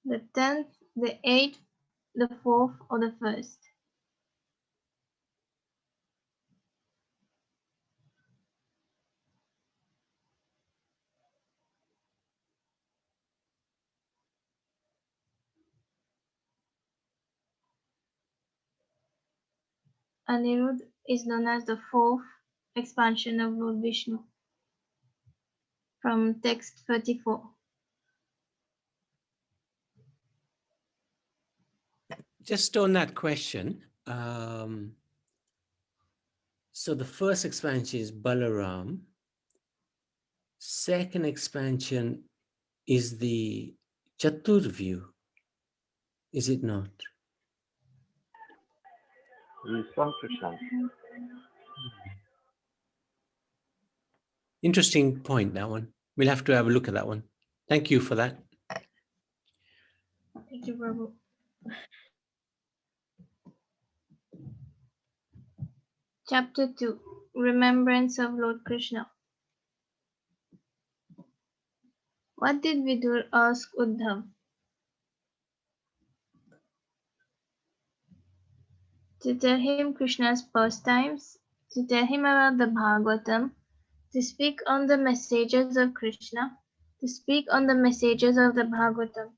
the 10th, the 8th, the 4th, or the 1st? Anirudh is known as the 4th expansion of Lord Vishnu. From text 34. Just on that question, so the first expansion is Balaram. Second expansion is the Chatur view, is it not? Interesting point, that one. We'll have to have a look at that one. Thank you for that. Thank you, Prabhu. Chapter 2. Remembrance of Lord Krishna. What did Vidur ask Uddhav? To tell him Krishna's pastimes, to tell him about the Bhagavatam, to speak on the messages of Krishna, to speak on the messages of the Bhagavatam.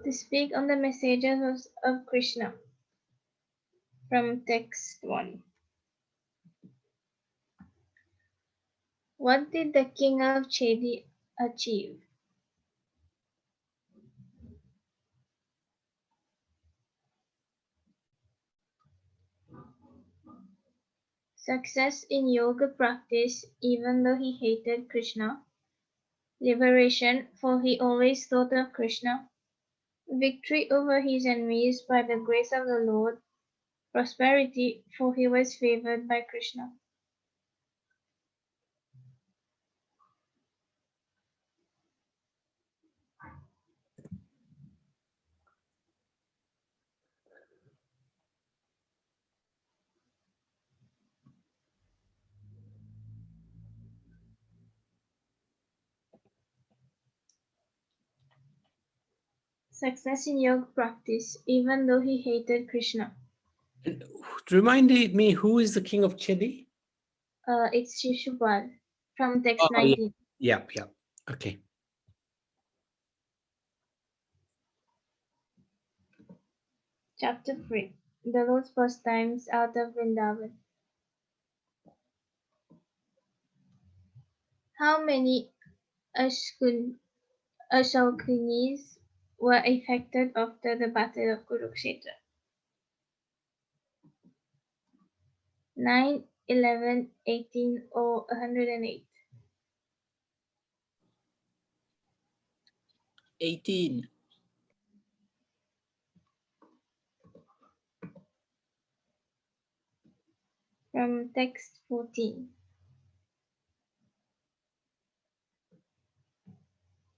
To speak on the messages of Krishna. From text 1. What did the king of Chedi achieve? Success in yoga practice even though he hated Krishna. Liberation, for he always thought of Krishna. Victory over his enemies by the grace of the Lord. Prosperity, for he was favored by Krishna. Success in yoga practice, even though he hated Krishna. And remind me, who is the king of Chedi? It's Shishupal from text 19. Yeah. Okay. Chapter 3. The Lord's pastimes out of Vrindavan. How many Ashaukinis were affected after the battle of Kurukshetra? 9, 11, 18, or 108? 18. From text 14.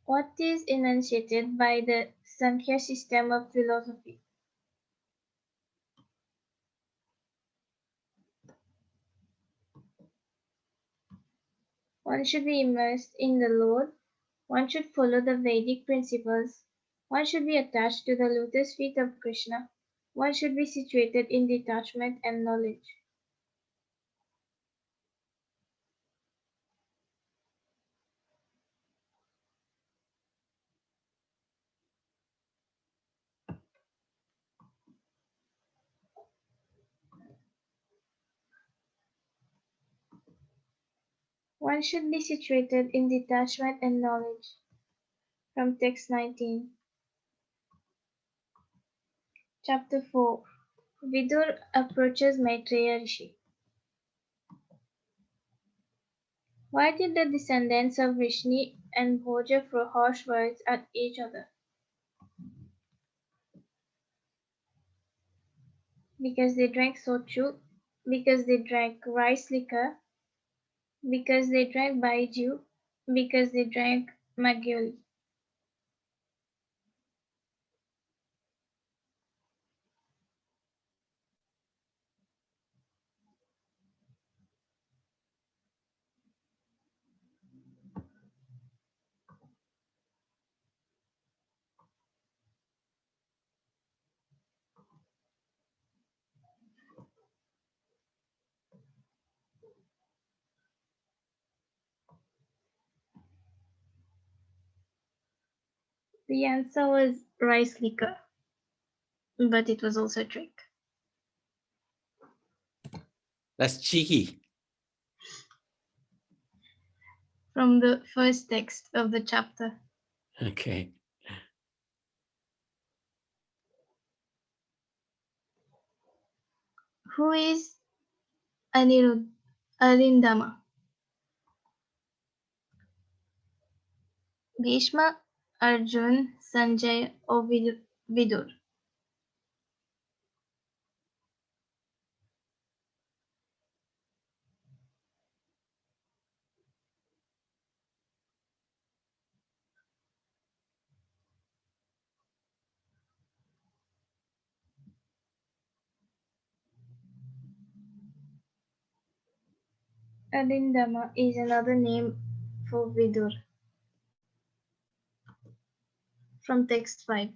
What is enunciated by the Sankhya system of philosophy? One should be immersed in the Lord. One should follow the Vedic principles. One should be attached to the lotus feet of Krishna. One should be situated in detachment and knowledge. One should be situated in detachment and knowledge. From text 19. Chapter 4. Vidur approaches Maitreyashi. Why did the descendants of Vrishni and Bhoja throw harsh words at each other? Because they drank sochu, because they drank rice liquor, because they drank baiju, because they drank magyoli. The answer was rice liquor, but it was also a drink. That's cheeky. From the first text of the chapter. Okay. Who is Arindama? Bhishma, Arjun, Sanjay, or Vidur? Arindama is another name for Vidur. From text 5.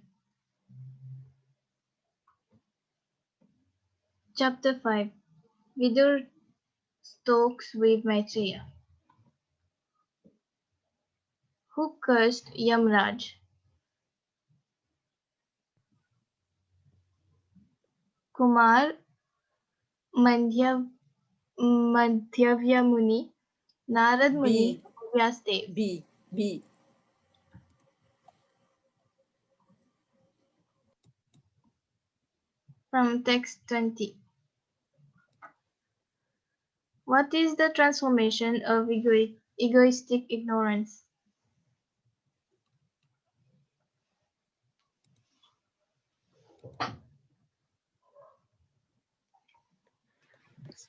Chapter 5. Vidur stokes with Maitreya. Who cursed Yamraj? Kumar, Mandya, Madhyavya Muni, Narad Muni, B. Vyasdev. B. From text 20. What is the transformation of egoistic ignorance?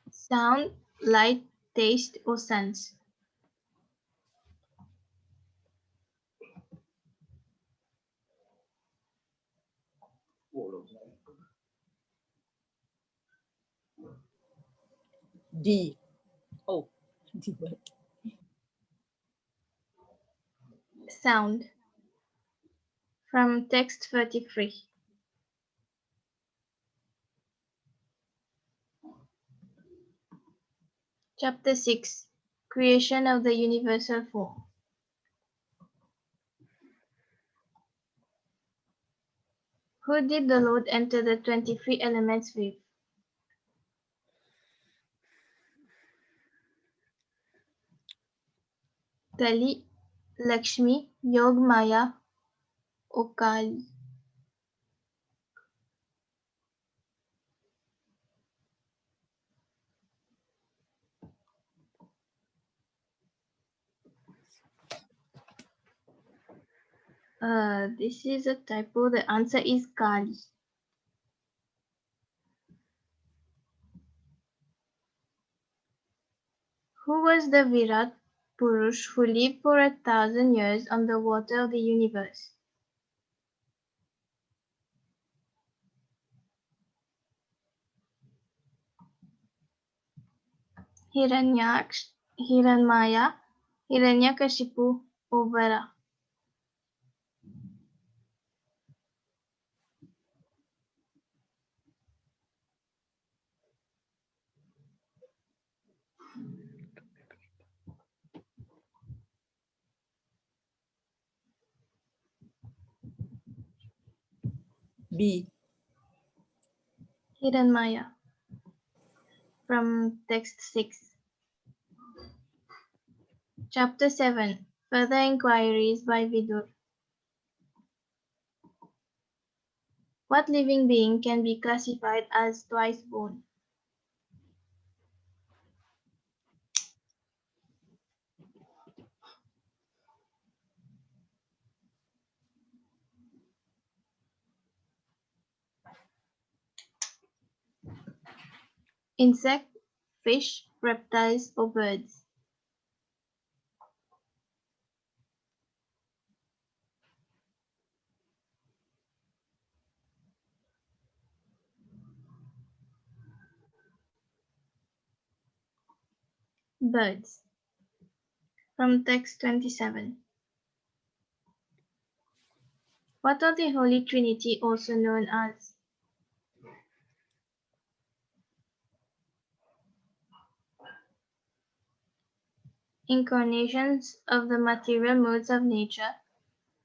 Sound, light, taste, or sense? D. Oh, D. Sound. From text 33. Chapter 6. Creation of the universal form. Who did the Lord enter the 23 elements with? Kali, Lakshmi, Yog Maya, or Kali? This is a typo. The answer is Kali. Who was the Virat Purush who lived for 1,000 years on the water of the universe? Hiranyaks, Hiranmaya, Hiranyakashipu, or Vara? B. Hiranmaya. From text 6. Chapter 7. Further inquiries by Vidur. What living being can be classified as twice born? Insect, fish, reptiles, or birds? Birds. From text 27. What are the Holy Trinity also known as? Incarnations of the material modes of nature,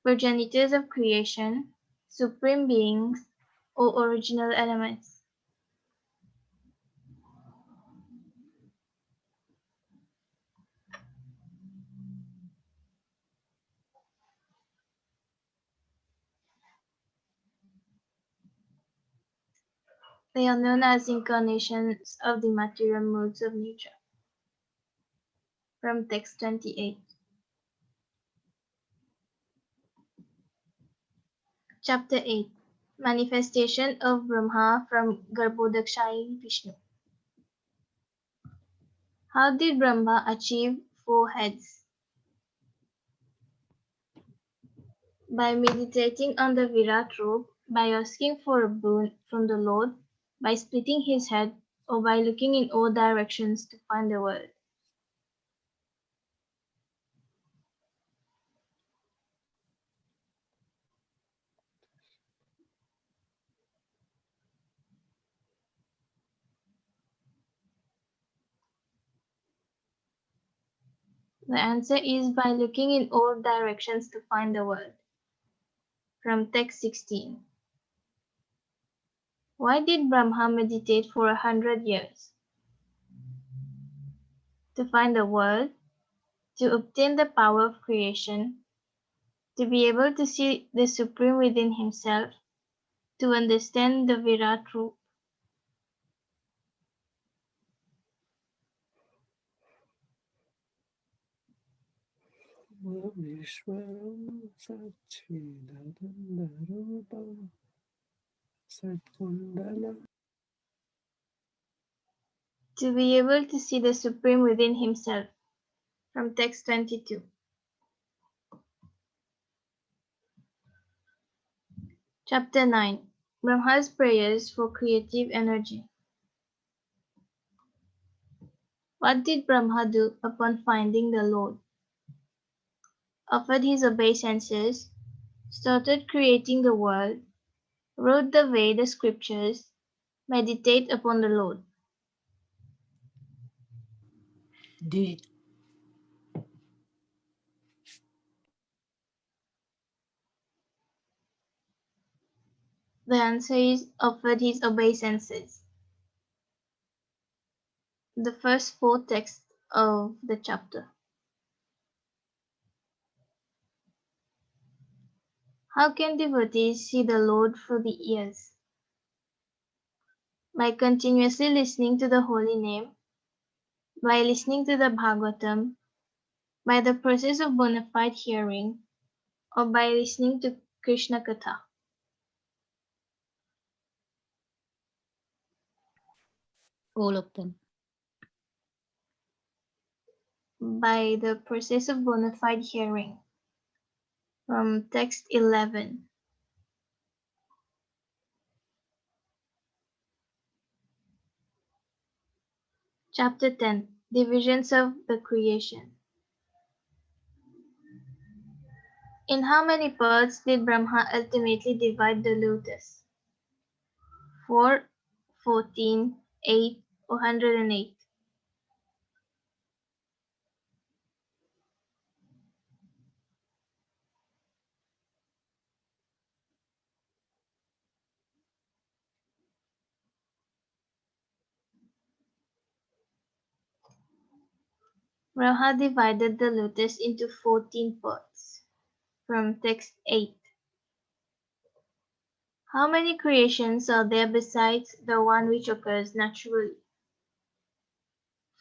progenitors of creation, supreme beings, or original elements. They are known as incarnations of the material modes of nature. From text 28. Chapter 8. Manifestation of Brahma from Garbhodakshai Vishnu. How did Brahma achieve 4 heads? By meditating on the Virat robe, by asking for a boon from the Lord, by splitting his head, or by looking in all directions to find the word. The answer is by looking in all directions to find the word. From text 16. Why did Brahma meditate for 100 years? To find the word, to obtain the power of creation, to be able to see the Supreme within himself, to understand the Virat Roop. Vishwaram Sachidadandarupam Satkundala. To be able to see the Supreme within himself. From text 22. Chapter 9. Brahma's prayers for creative energy. What did Brahma do upon finding the Lord? Offered his obeisances, started creating the world, wrote the Veda scriptures, meditate upon the Lord. D. The answer is offered his obeisances. The first 4 texts of the chapter. How can devotees see the Lord through the ears? By continuously listening to the holy name, by listening to the Bhagavatam, by the process of bona fide hearing, or by listening to Krishna Katha. All of them. By the process of bona fide hearing. From text 11. Chapter 10. Divisions of the creation. In how many parts did Brahma ultimately divide the lotus? 4, 14, 8, or 108? Brahma divided the lotus into 14 parts. From text 8. How many creations are there besides the one which occurs naturally?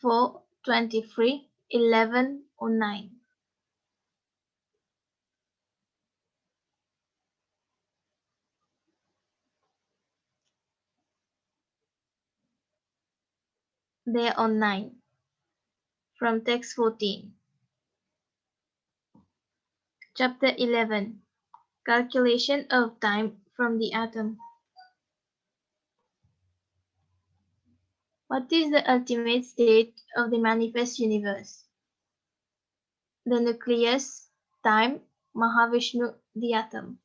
4, 23, 11, or 9? There are 9. From text 14. Chapter 11. Calculation of time from the atom. What is the ultimate state of the manifest universe? The nucleus, time, Mahavishnu, the atom.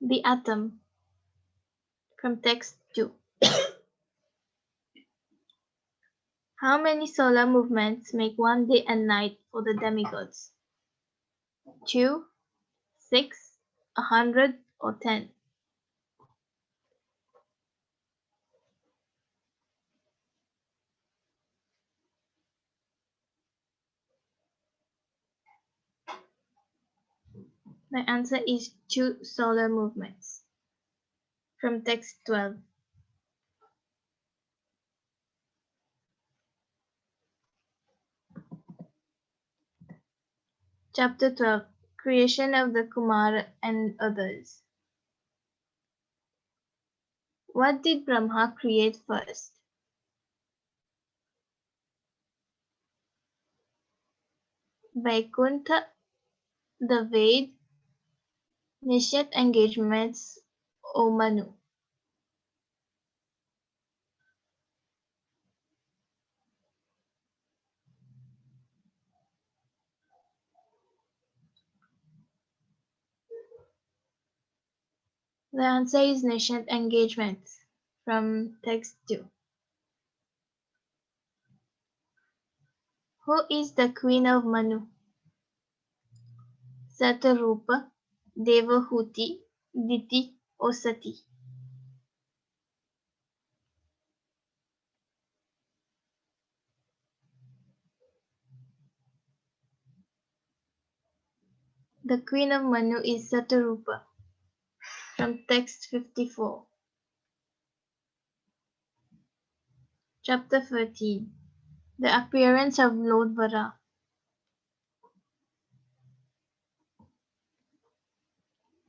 The atom. From text 2. How many solar movements make one day and night for the demigods? 2, 6, 100, or 10? The answer is 2 solar movements. From text 12. Chapter 12. Creation of the Kumar and others. What did Brahma create first? Vaikuntha, the Ved, Nishat engagements, or Manu? The answer is Nishat engagements. From text 2. Who is the queen of Manu? Satarupa, Devahuti, Diti, or Sati? The queen of Manu is Satarupa. From text 54. Chapter 13. The appearance of Lord Vara.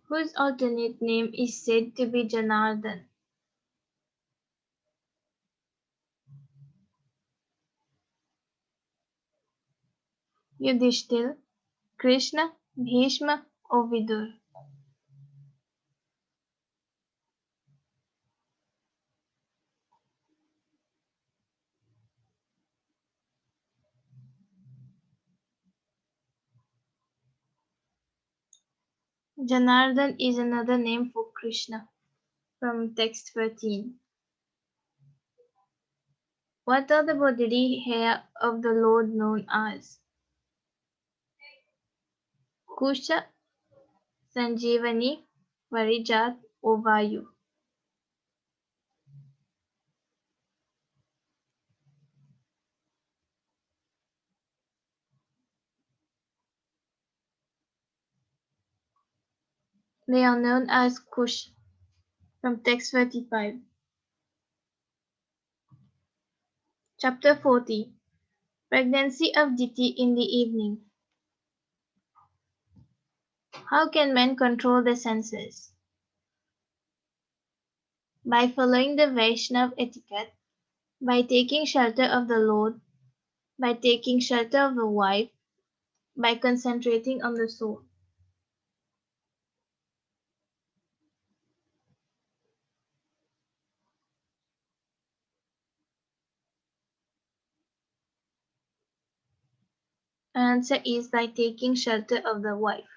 Whose alternate name is said to be Janardhan? Yudhishthir, Krishna, Bhishma, or Vidur? Janardhan is another name for Krishna. From text 13. What are the bodily hair of the Lord known as? Kusha, Sanjeevani, Varijat, or Vayu? They are known as Kush. From text 35. Chapter 40. Pregnancy of Diti in the evening. How can men control their senses? By following the Vaishnav etiquette, by taking shelter of the Lord, by taking shelter of the wife, by concentrating on the soul. Answer is by taking shelter of the wife.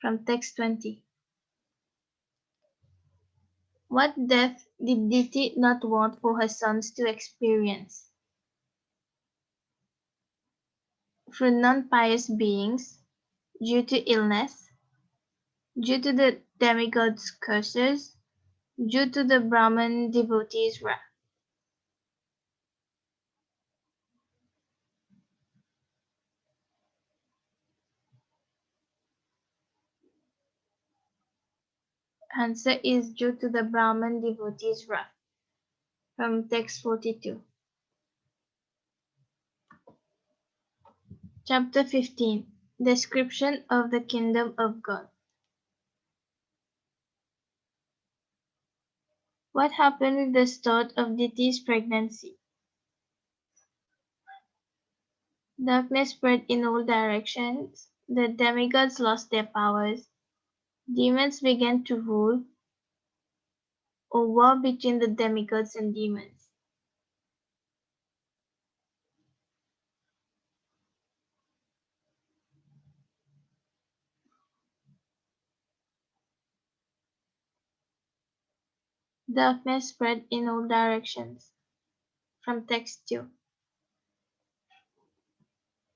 From text 20. What death did Diti not want for her sons to experience? Through non-pious beings, due to illness, due to the demigod's curses, due to the Brahman devotees' wrath. Answer is due to the Brahman devotees' wrath. From text 42. Chapter 15. Description of the Kingdom of God. What happened with the start of Diti's pregnancy? Darkness spread in all directions, the demigods lost their powers, demons began to rule, or war between the demigods and demons. Darkness spread in all directions. From text 2.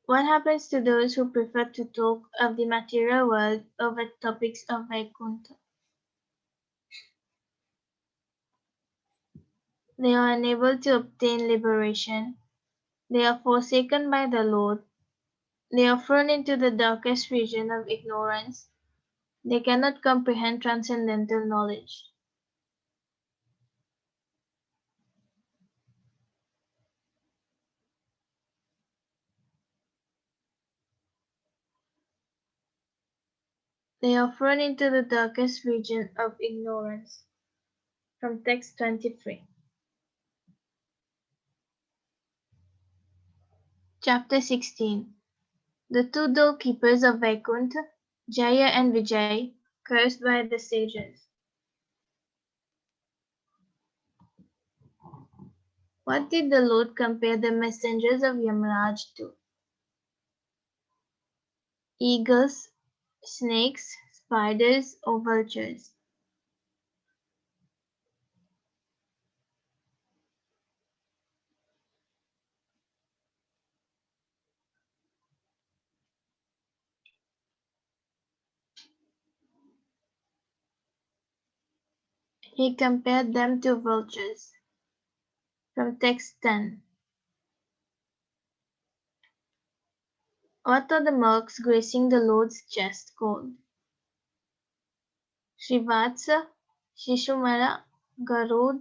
What happens to those who prefer to talk of the material world over topics of Vaikuntha? They are unable to obtain liberation. They are forsaken by the Lord. They are thrown into the darkest region of ignorance. They cannot comprehend transcendental knowledge. They are thrown into the darkest region of ignorance. From text 23. Chapter 16. The two doorkeepers of Vaikuntha, Jaya and Vijay, cursed by the sages. What did the Lord compare the messengers of Yamaraj to? Eagles, snakes, spiders, or vultures? He compared them to vultures. From text 10. What are the marks gracing the Lord's chest called? Srivatsa, Shishumara, Garud,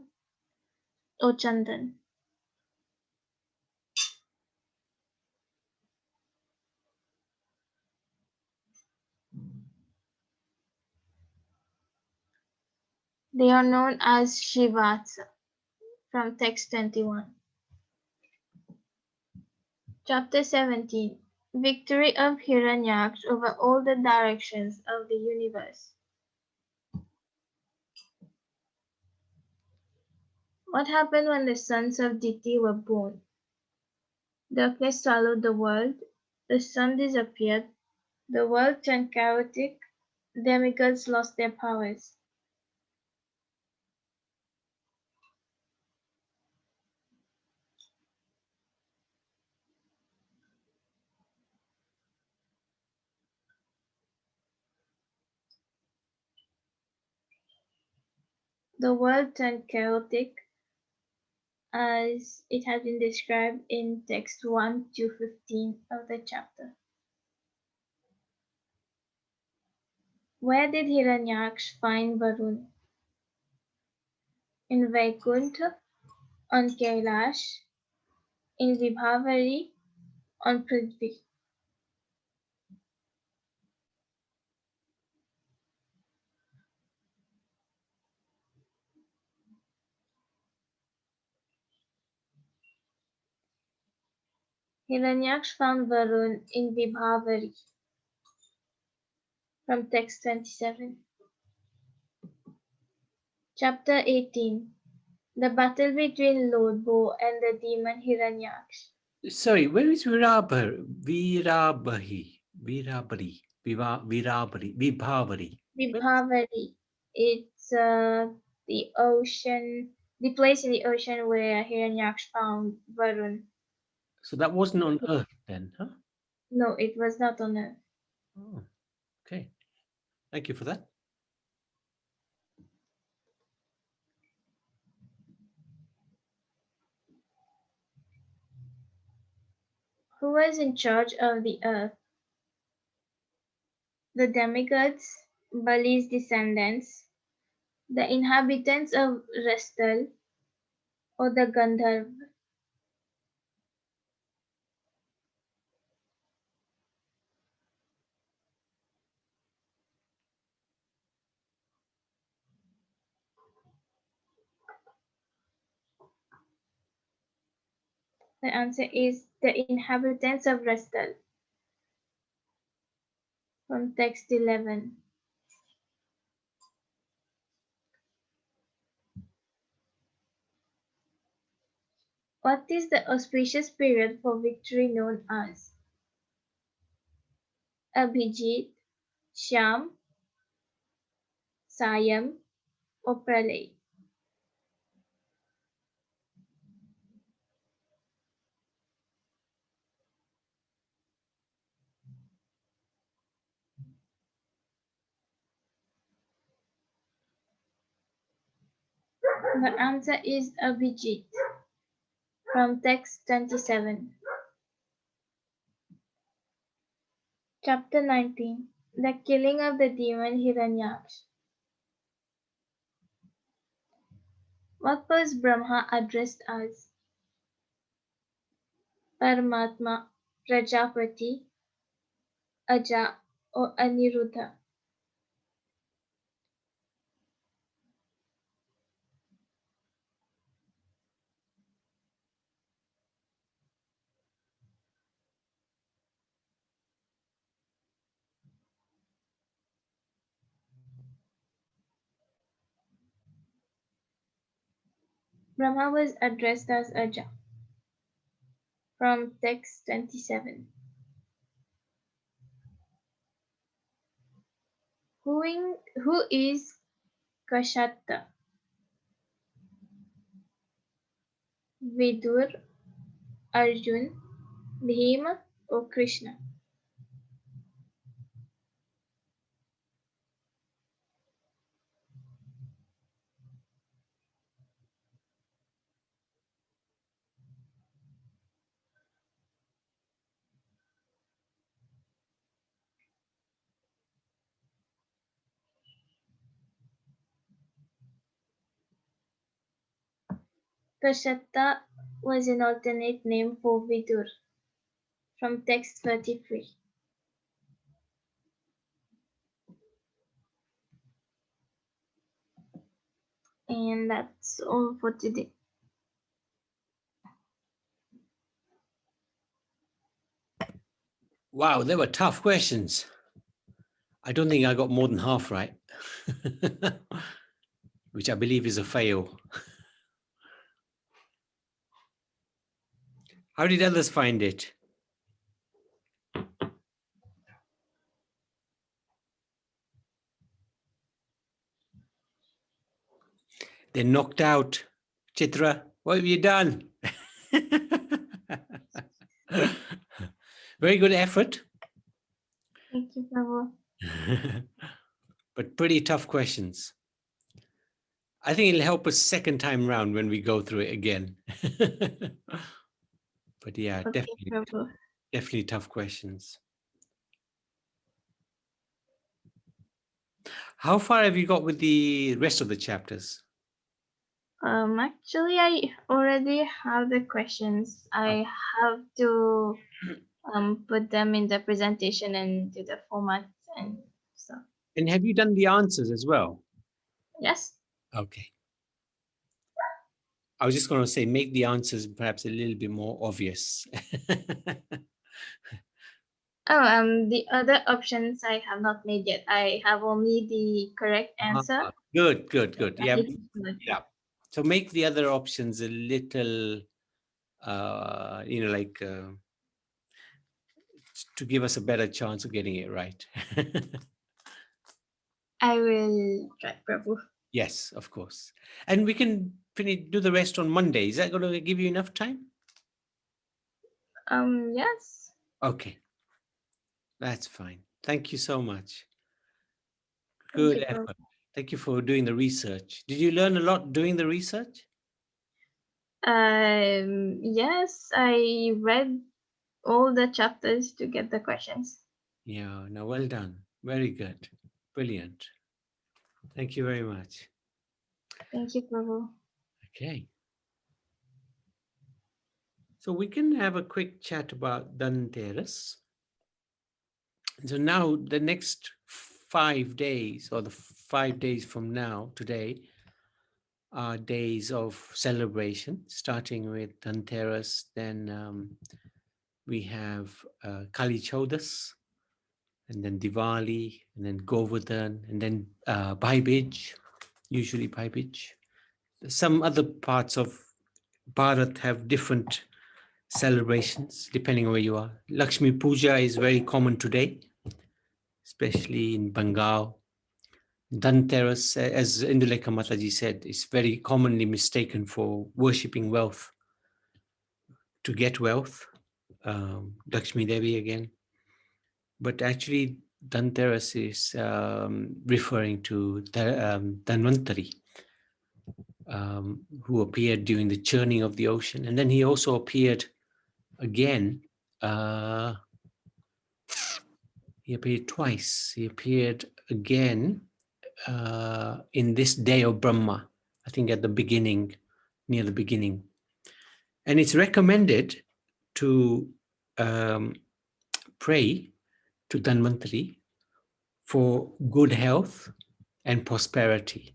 or Chandan? They are known as Srivatsa. From text 21. Chapter 17. Victory of hiranyaks over all the directions of the universe. What happened when the sons of deity were born? Darkness swallowed the world, the sun disappeared, the world turned chaotic, demigods lost their powers. The world turned chaotic as it has been described in text 1 to 15 of the chapter. Where did Hiranyaks find Varun? In Vaikuntha, on Kailash, in Vibhavari, on Prithvi. Hiranyaks found Varun in Vibhavari. From text 27. Chapter 18. The battle between Lord Bo and the demon Hiranyaks. Sorry, where is Virabari? Vibhavari. Vibhavari. It's the ocean, the place in the ocean where Hiranyaks found Varun. So that wasn't on Earth then, huh? No, it was not on Earth. Oh, okay. Thank you for that. Who was in charge of the earth? The demigods, Bali's descendants, the inhabitants of Restal, or the Gandharv? The answer is the inhabitants of Restal. From text 11. What is the auspicious period for victory known as? Abhijit, Shyam, Sayam, or Pralay? The answer is Abhijit from text 27. Chapter 19. The killing of the demon hiranyaks. What was Brahma addressed as? Paramatma, Prajapati, Aja, or Aniruddha? Brahma was addressed as Aja. From text 27. Who is Kashatta? Vidur, Arjun, Bhima, or Krishna? Kashatta was an alternate name for Vidur. From text 33. And that's all for today. Wow, they were tough questions. I don't think I got more than half right, which I believe is a fail. How did others find it? They're knocked out. Chitra, what have you done? Very good effort. Thank you, Prabhu. But pretty tough questions. I think it'll help us second time round when we go through it again. But yeah, Okay, Prabhu. definitely tough questions. How far have you got with the rest of the chapters? Actually, I already have the questions. I have to put them in the presentation and do the format and stuff. And have you done the answers as well? Yes. Okay. I was just going to say, make the answers perhaps a little bit more obvious. The other options I have not made yet. I have only the correct answer. Good. Yeah. It's good. Yeah. So make the other options a little, to give us a better chance of getting it right. I will try, Prabhu. Yes, of course. And we can do the rest on Monday. Is that going to give you enough time? Yes. Okay. That's fine. Thank you so much. Thank Good you, Prabhu. effort. Thank you for doing the research. Did you learn a lot doing the research? Yes, I read all the chapters to get the questions. Yeah, no, well done. Very good. Brilliant. Thank you very much. Thank you, Prabhu. Okay. So we can have a quick chat about Dhanteras. So now the next 5 days, or the 5 days from now, today, are days of celebration, starting with Dhanteras. Then we have Kali Chaudas, and then Diwali, and then Govardhan, and then Bhai Bij, usually Bhai Bij. Some other parts of Bharat have different celebrations depending on where you are. Lakshmi Puja is very common today, especially in Bengal. Dhanteras, as Indulekha Mataji said, is very commonly mistaken for worshipping wealth, to get wealth, Lakshmi Devi again. But actually, Dhanteras is referring to Dhanvantari, who appeared during the churning of the ocean. And then he also appeared again. He appeared twice. He appeared again in this day of Brahma, I think at the beginning, near the beginning. And it's recommended to pray to Dhanvantari for good health and prosperity.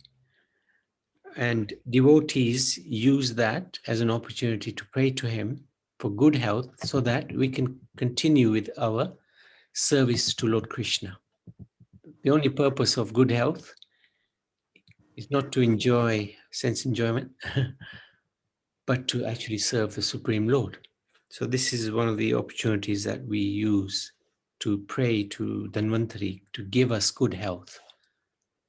And devotees use that as an opportunity to pray to him for good health so that we can continue with our service to Lord Krishna. The only purpose of good health is not to enjoy sense enjoyment, but to actually serve the Supreme Lord. So this is one of the opportunities that we use to pray to Dhanvantari to give us good health.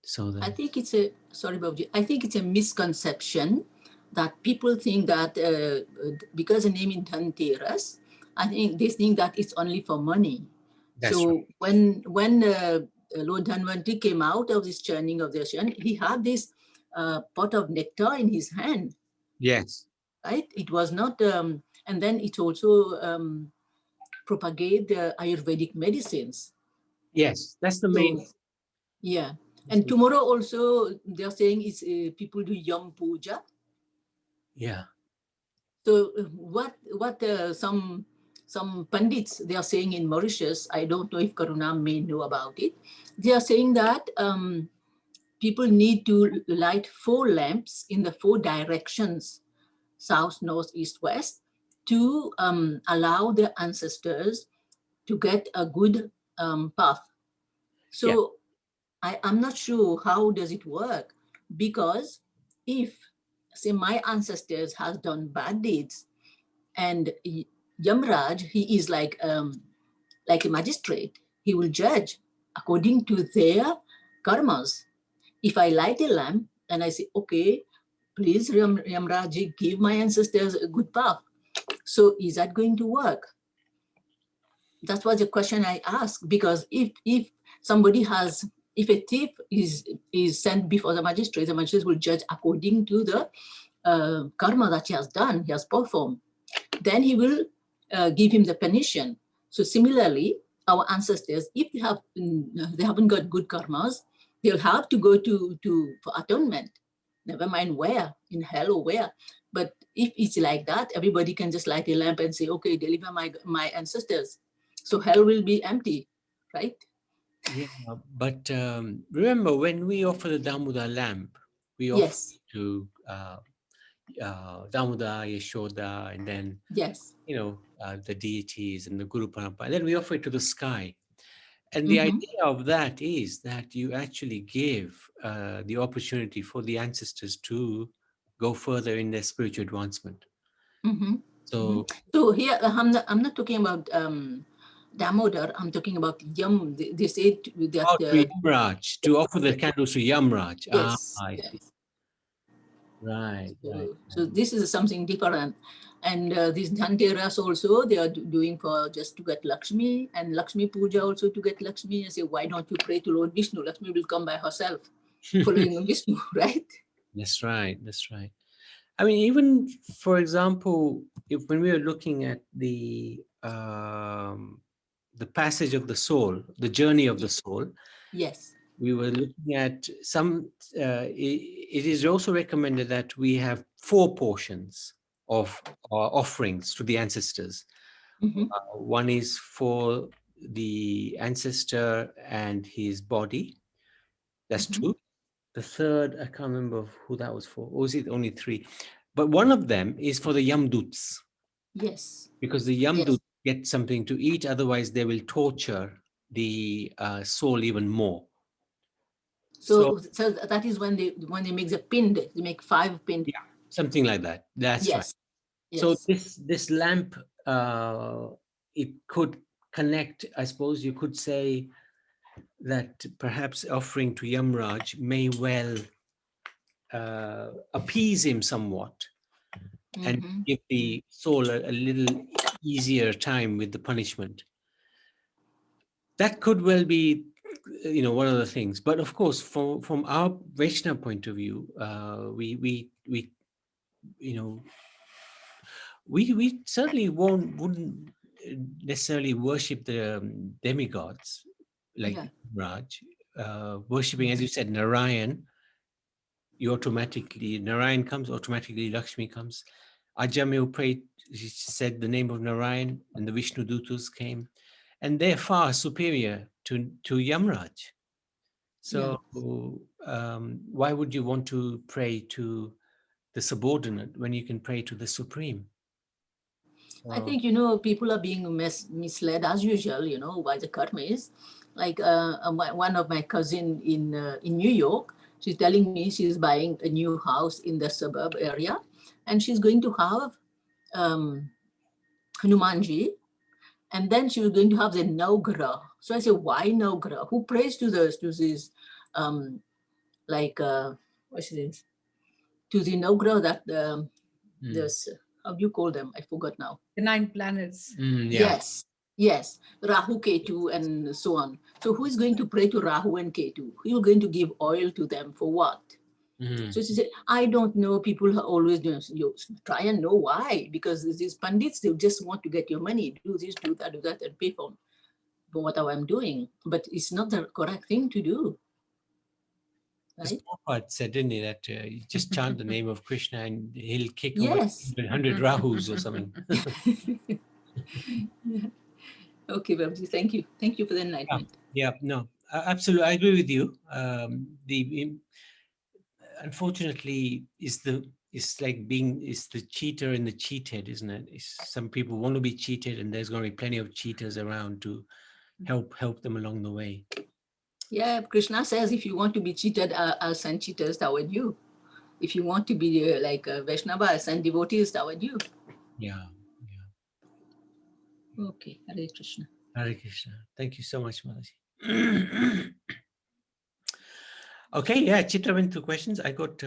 So that I think it's a, sorry, Babuji, I think it's a misconception that people think that because the name is Dhanteras, I think they think that it's only for money. That's so right. when Lord Dhanvantari came out of this churning of the ocean, he had this pot of nectar in his hand, Yes. right? It was not, and then it also propagate the Ayurvedic medicines. Yes, that's the main. So, yeah. And tomorrow also they're saying is people do yam puja. Yeah. So what some pandits they are saying in Mauritius, I don't know if Karuna may know about it. They are saying that people need to light 4 lamps in the 4 directions, south, north, east, west, to allow their ancestors to get a good path. So I'm not sure how does it work, because if, say, my ancestors has done bad deeds, and Yamraj, he is like a magistrate. He will judge according to their karmas. If I light a lamp and I say, okay, please, Yamraj, give my ancestors a good path. So is that going to work? That was the question I asked, because if somebody has, if a thief is sent before the magistrate will judge according to the karma that he has done, he has performed. Then he will give him the punishment. So similarly, our ancestors, if they haven't got good karmas, they'll have to go for atonement. Never mind where, in hell or where. But if it's like that, everybody can just light a lamp and say, okay, deliver my ancestors. So hell will be empty, right? Yeah, but remember when we offer the Damodar lamp, we offer Yes. to Damodar, Yashoda, and then Yes. the deities and the Guru Parampara. And then we offer it to the sky. And the idea of that is that you actually give the opportunity for the ancestors to go further in their spiritual advancement. So here I'm not talking about Damodar. I'm talking about Yam. They say that to Yamraj, to offer the candles to Yamraj. yes, I yes. see. Right. So this is something different. And these Dhanteras also, they are doing for just to get Lakshmi, and Lakshmi Puja also to get Lakshmi. I say, why don't you pray to Lord Vishnu? Lakshmi will come by herself, following Vishnu, right? That's right. That's right. I mean, even for example, when we are looking at the passage of the soul, the journey of the soul, Yes. we were looking at some. It is also recommended that we have 4 portions of offerings to the ancestors. One is for the ancestor and his body. That's 2. The third, I can't remember who that was for. Or was it only 3? But one of them is for the Yamduts. Yes. Because the Yamduts get something to eat, otherwise they will torture the soul even more. So that is when they make the pind, they make 5 pind. Yeah, something like that. That's right. Yes. So this lamp, it could connect, I suppose you could say that perhaps offering to Yamraj may well appease him somewhat and give the soul a little easier time with the punishment. That could well be one of the things. But of course, from our Vaishnava point of view, we certainly wouldn't necessarily worship the demigods like Raj. Worshipping, as you said, Narayan, Narayan comes, automatically Lakshmi comes. Ajamil prayed, she said the name of Narayan, and the Vishnu Dutas came, and they're far superior to Yamraj. So why would you want to pray to the subordinate when you can pray to the supreme? I think, people are being misled as usual, by the karmis. Like one of my cousin in New York, she's telling me she's buying a new house in the suburb area, and she's going to have Hanumanji, and then she was going to have the Navgraha. So I said, why Navgraha? Who prays to this, what's this? To the Navgraha that there's, how do you call them? I forgot now. The 9 planets. Yes, Rahu, Ketu, and so on. So who is going to pray to Rahu and Ketu? Who is going to give oil to them for what? So she said, I don't know. People are always doing, you try and know why, because these pandits, they just want to get your money, do this, do that, and pay for whatever I'm doing. But it's not the correct thing to do. Right? Prabhupada said, didn't he, that you just chant the name of Krishna and he'll kick over Yes. 100 Rahus or something. Okay, Babaji, thank you. Thank you for the enlightenment. No, absolutely. I agree with you. Unfortunately, it's the cheater and the cheated, isn't it? Some people want to be cheated, and there's going to be plenty of cheaters around to help them along the way. Yeah, Krishna says, if you want to be cheated, I'll send cheaters toward you. If you want to be like a Vaishnava, I'll send devotees toward you. Yeah. Okay, Hare Krishna. Hare Krishna. Thank you so much, Mataji. Okay, Chitra went through questions. I got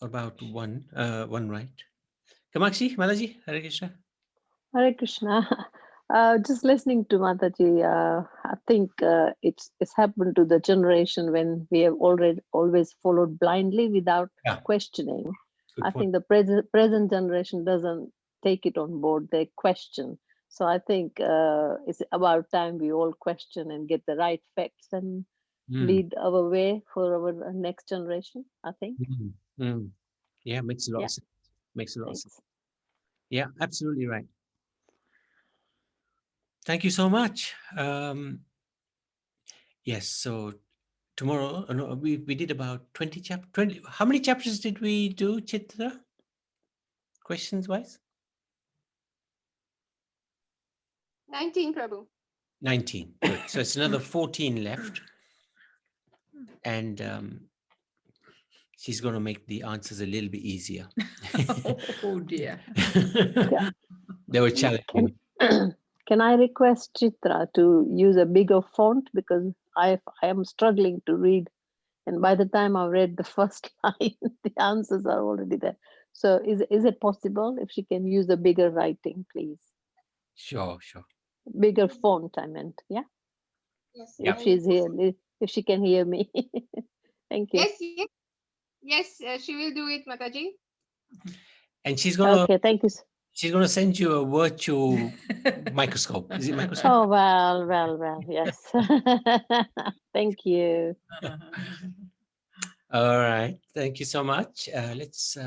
about one right. Kamakshi, Mataji, Hare Krishna. Hare Krishna. Just listening to Mataji, I think it's happened to the generation when we have always followed blindly without questioning. I think the present generation doesn't take it on board. They question. So I think it's about time we all question and get the right facts and lead our way for our next generation, I think. Yeah, makes a lot of sense. Makes a lot of sense. Yeah, absolutely right. Thank you so much. Yes, so tomorrow, we did about 20 chapters. 20. How many chapters did we do, Chitra? Questions wise? 19, Prabhu. 19. Good. So it's another 14 left. And she's going to make the answers a little bit easier. Oh dear. They were challenging. Can I request Chitra to use a bigger font, because I am struggling to read, and by the time I've read the first line, the answers are already there. So is it possible if she can use a bigger writing, please? Sure. Bigger font, I meant. Yeah. Yes. If she's here, if she can hear me. Thank you. Yes, she will do it, Mataji. And she's gonna. Okay, thank you. She's gonna send you a virtual microscope. Is it microscope? Oh well, yes. Thank you. All right, thank you so much. Let's